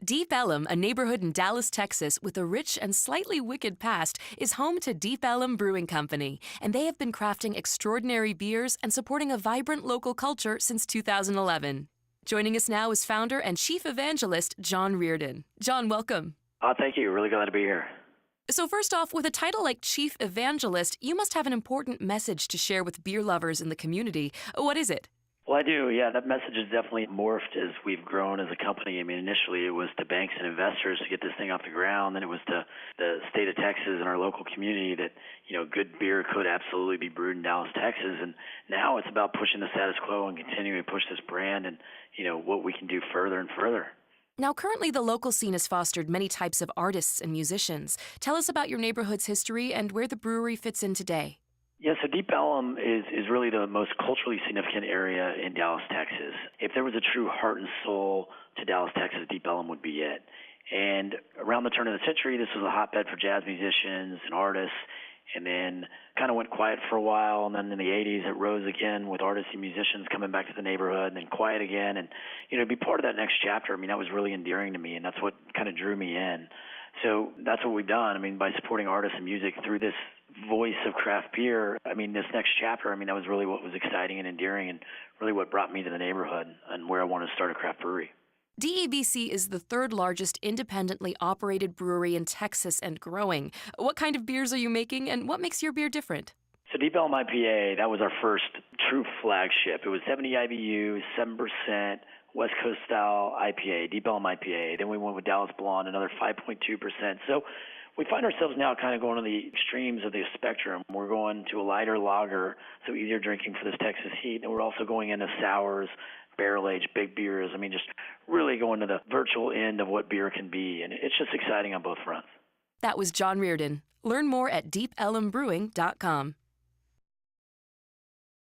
Deep Ellum, a neighborhood in Dallas, Texas, with a rich and slightly wicked past, is home to Deep Ellum Brewing Company, and they have been crafting extraordinary beers and supporting a vibrant local culture since 2011. Joining us now is founder and chief evangelist John Reardon. John, welcome. Thank you. Really glad to be here. So first off, with a title like chief evangelist, you must have an important message to share with beer lovers in the community. What is it? Well, I do. Yeah, that message has definitely morphed as we've grown as a company. I mean, initially it was to banks and investors to get this thing off the ground. Then it was to the state of Texas and our local community that, good beer could absolutely be brewed in Dallas, Texas. And now it's about pushing the status quo and continuing to push this brand and, what we can do further and further. Now, currently the local scene has fostered many types of artists and musicians. Tell us about your neighborhood's history and where the brewery fits in today. Yeah, so Deep Ellum is really the most culturally significant area in Dallas, Texas. If there was a true heart and soul to Dallas, Texas, Deep Ellum would be it. And around the turn of the century, this was a hotbed for jazz musicians and artists, and then kind of went quiet for a while, and then in the 80s it rose again with artists and musicians coming back to the neighborhood, and then quiet again, and to be part of that next chapter, that was really endearing to me, and that's what kind of drew me in. So that's what we've done. By supporting artists and music through this voice of craft beer, this next chapter, that was really what was exciting and endearing and really what brought me to the neighborhood and where I wanted to start a craft brewery. DEBC is the third largest independently operated brewery in Texas and growing. What kind of beers are you making, and what makes your beer different? So Deep Ellum IPA, that was our first true flagship. It was 70 IBU, 7%, West Coast style IPA, Deep Ellum IPA. Then we went with Dallas Blonde, another 5.2%. So we find ourselves now kind of going to the extremes of the spectrum. We're going to a lighter lager, so easier drinking for this Texas heat. And we're also going into sours, barrel-aged, big beers. Just really going to the virtual end of what beer can be. And it's just exciting on both fronts. That was John Reardon. Learn more at deepellumbrewing.com.